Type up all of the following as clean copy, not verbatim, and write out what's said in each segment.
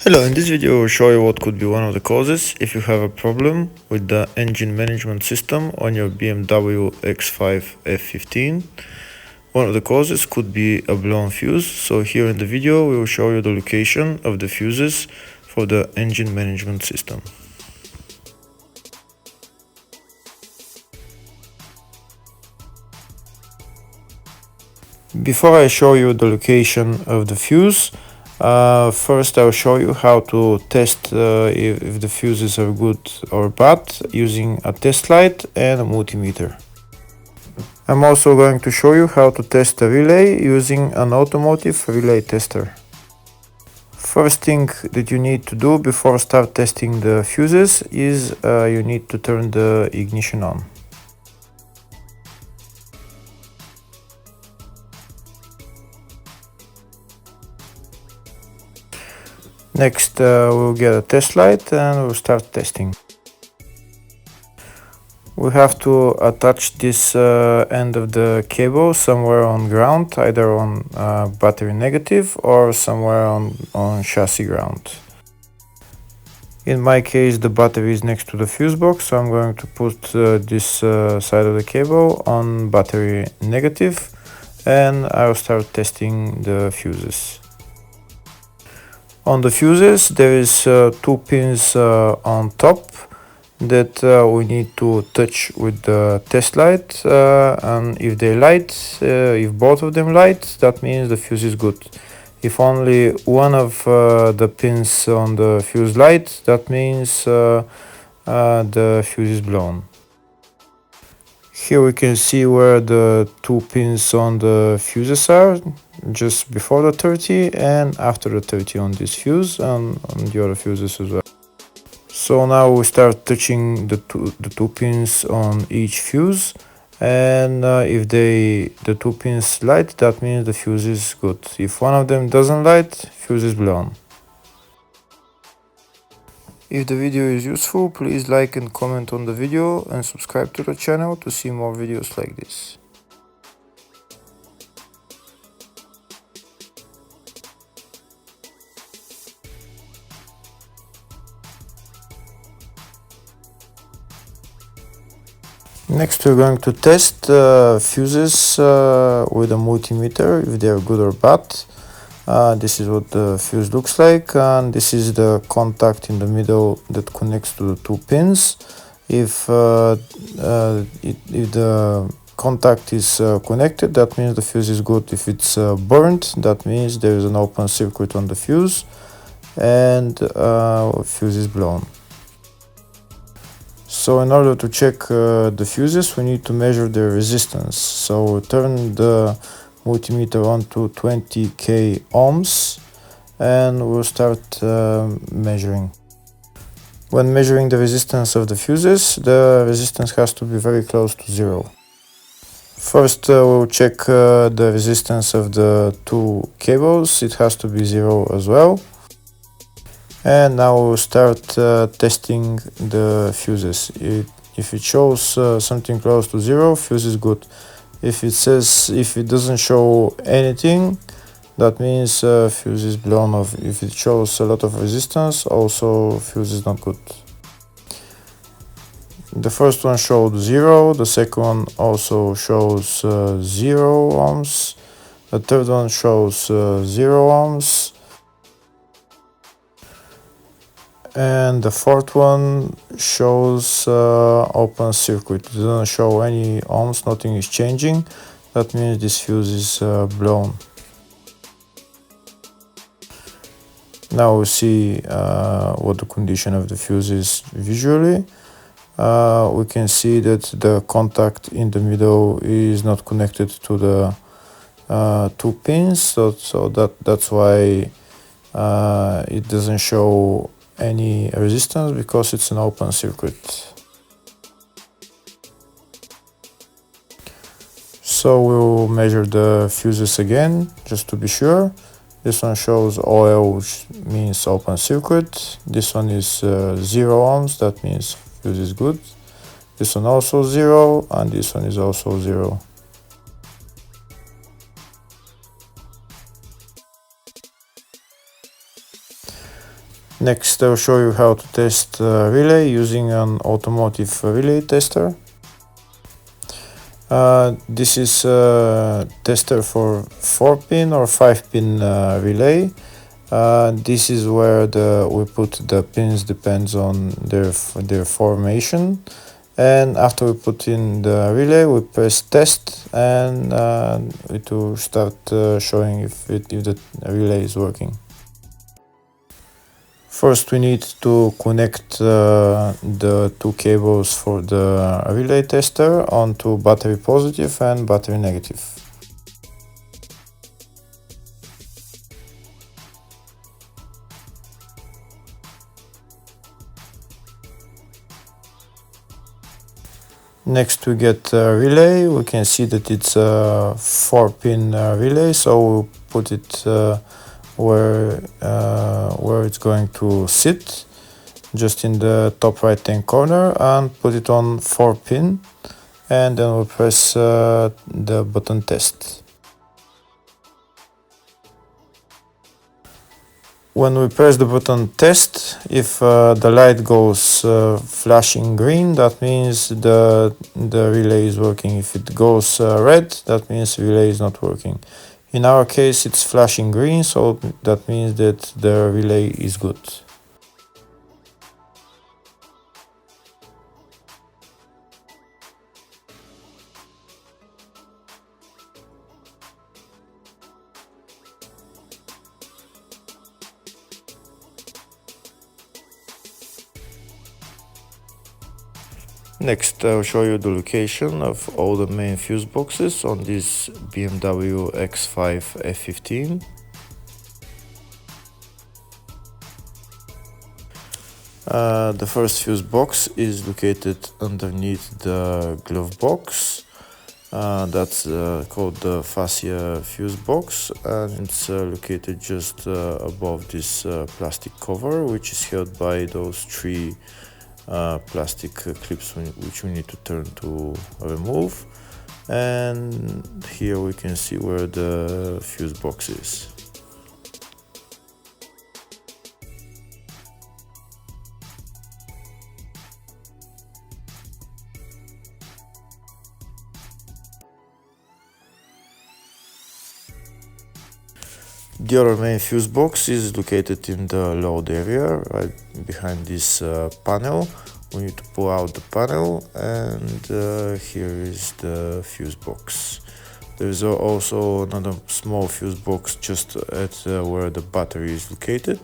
Hello, in this video I will show you what could be one of the causes if you have a problem with the engine management system on your BMW X5 F15. One of the causes could be a blown fuse, so here in the video we will show you the location of the fuses for the engine management system. Before I show you the location of the fuse, first I'll show you how to test if the fuses are good or bad using a test light and a multimeter. I'm also going to show you how to test a relay using an automotive relay tester. First thing that you need to do before start testing the fuses is you need to turn the ignition on. Next we'll get a test light and we'll start testing. We have to attach this end of the cable somewhere on ground, either on battery negative or somewhere on chassis ground. In my case the battery is next to the fuse box, so I'm going to put this side of the cable on battery negative and I'll start testing the fuses. On the fuses there is two pins on top that we need to touch with the test light, and if they light, if both of them light, that means the fuse is good. If only one of the pins on the fuse light, that means the fuse is blown. Here we can see where the two pins on the fuses are, just before the 30 and after the 30 on this fuse and on the other fuses as well. So now we start touching the two pins on each fuse, and if the two pins light, that means the fuse is good. If one of them doesn't light, fuse is blown. If the video is useful, please like and comment on the video and subscribe to the channel to see more videos like this. Next we're going to test fuses with a multimeter, if they are good or bad. This is what the fuse looks like, and this is the contact in the middle that connects to the two pins. If the contact is connected, that means the fuse is good. If it's burnt, that means there is an open circuit on the fuse and fuse is blown. So in order to check the fuses, we need to measure their resistance. So turn the multimeter on to 20k ohms and we'll start measuring. When measuring the resistance of the fuses, the resistance has to be very close to zero. First we'll check the resistance of the two cables. It has to be zero as well. And now we'll start testing the fuses. If it shows something close to zero, fuse is good. If it doesn't show anything, that means fuse is blown off. If it shows a lot of resistance, also fuse is not good. The first one showed 0, the second one also shows 0 ohms, the third one shows 0 ohms, and the fourth one shows open circuit. It doesn't show any ohms, nothing is changing. That means this fuse is blown. Now we see what the condition of the fuse is visually. We can see that the contact in the middle is not connected to the two pins, so that's why it doesn't show any resistance, because it's an open circuit. So we'll measure the fuses again just to be sure. This one shows OL, which means open circuit. This one is 0 ohms, that means fuse is good. This one also 0, and this one is also 0. Next, I'll show you how to test relay using an automotive relay tester. This is a tester for 4-pin or 5-pin relay. This is where we put the pins, depends on their formation. And after we put in the relay, we press test, and it will start showing if the relay is working. First, we need to connect the two cables for the relay tester onto battery positive and battery negative. Next, we get a relay. We can see that it's a 4-pin relay, so we'll put it where it's going to sit, just in the top right hand corner, and put it on 4-pin, and then we'll press the button test. When we press the button test, if the light goes flashing green, that means the relay is working. If it goes red, that means the relay is not working. In our case, it's flashing green, so that means that the relay is good. Next, I'll show you the location of all the main fuse boxes on this BMW X5 F15. The first fuse box is located underneath the glove box. That's called the fascia fuse box, and it's located just above this plastic cover, which is held by those three plastic clips which we need to turn to remove. And here we can see where the fuse box is. The other main fuse box is located in the load area, right behind this panel. We need to pull out the panel, and here is the fuse box. There is also another small fuse box just at where the battery is located.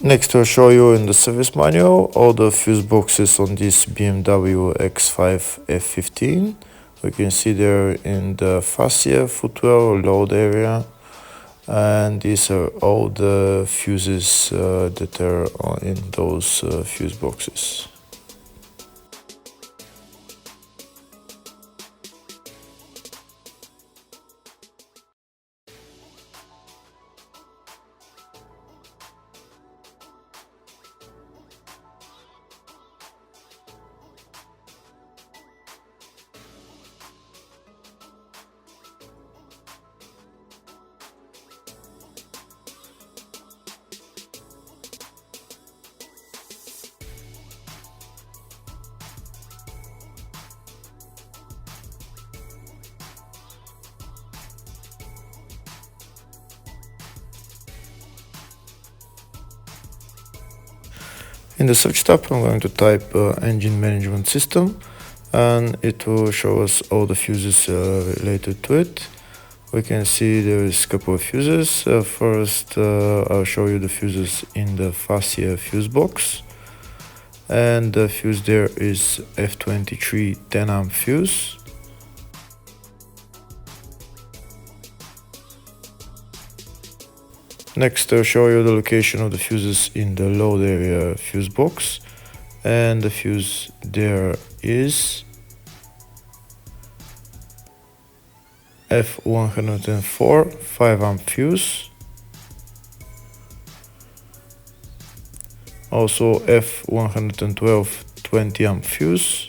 Next, I'll show you in the service manual all the fuse boxes on this BMW X5 F15. We can see there in the fascia, footwell, load area, and these are all the fuses that are in those fuse boxes. In the search tab, I'm going to type engine management system, and it will show us all the fuses related to it. We can see there is a couple of fuses. First, I'll show you the fuses in the fascia fuse box, and the fuse there is F23 10 amp fuse. Next, I'll show you the location of the fuses in the load area fuse box, and the fuse there is F104 5 amp fuse, also F112 20 amp fuse,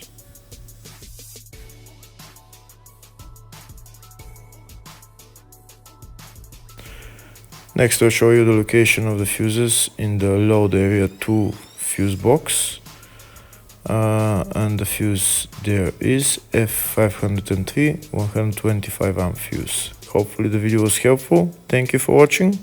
Next I'll show you the location of the fuses in the load area 2 fuse box. And the fuse there is F503 125 amp fuse. Hopefully the video was helpful. Thank you for watching.